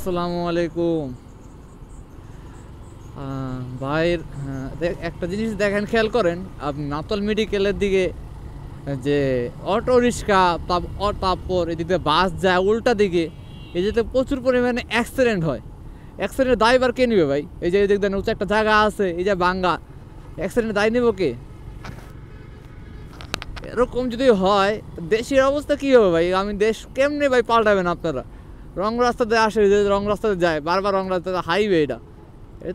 আসসালামু আলাইকুম ভাইয়ের। একটা জিনিস দেখেন, খেয়াল করেন আপনি নাতল মেডিকেলের দিকে যে অটো রিক্সা, তারপর এদিকে বাস যায় উল্টা দিকে, এই যেতে প্রচুর পরিমাণে অ্যাক্সিডেন্ট হয়। অ্যাক্সিডেন্টের দায়ভার কে নেবে ভাই? এই যে দেখবেন উঁচু একটা জায়গা আছে, এই যে ভাঙ্গা, অ্যাক্সিডেন্টের দায় নেব কে? এরকম যদি হয় দেশের অবস্থা কী হবে ভাই? আমি দেশ কেমনে ভাই পাল্টাবেন আপনারা? রং রাস্তাতে আসে, যে রং রাস্তাতে যায় বারবার, রং রাস্তাতে হাইওয়ে, এটা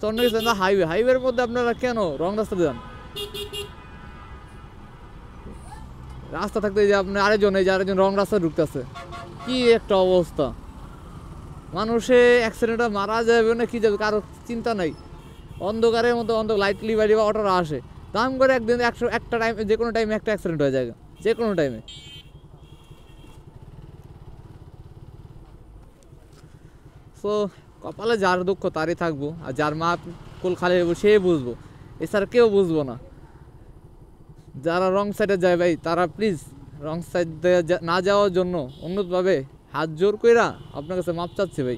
তো অন্য কিছু না। হাইওয়ের মধ্যে আপনারা কেন রং রাস্তাতে যান? রাস্তা থাকতে যে আপনি আরেকজন, এই যে আরেকজন রং রাস্তায় ঢুকতেছে, কি একটা অবস্থা! মানুষে অ্যাক্সিডেন্টে মারা যাবে না কি যাবে কারো চিন্তা নাই। অন্ধকারের মধ্যে লাইটলি বাড়ি বা অটোরা আসে, দাম করে একদিন একটা টাইম, যে কোনো টাইমে একটা অ্যাক্সিডেন্ট হয়ে যায়, যে কোনো টাইমে। সো কপালে যার দুঃখ তারই থাকবো, আর যার মা কোল খালি সে বুঝবো, এছাড়া কেউ বুঝবো না। যারা রং সাইডে যায় ভাই, তারা প্লিজ রং সাইডে না যাওয়ার জন্য উন্নতভাবে হাত জোর কইরা আপনার কাছে মাপ চাচ্ছি ভাই,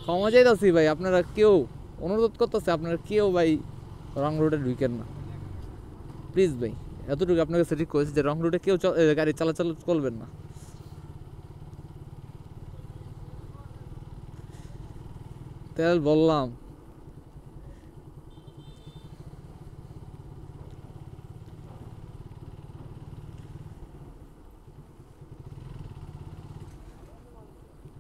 ক্ষমা চাইতাছি ভাই। আপনারা কেউ অনুরোধ করতেছে, আপনারা কেউ ভাই রং রোডে ঢুকেন না প্লিজ ভাই। এতটুকু আপনার কাছে রিকোয়েস্ট যে রং রোডে কেউ গাড়ি চালাচল করবেন না। তেল বললাম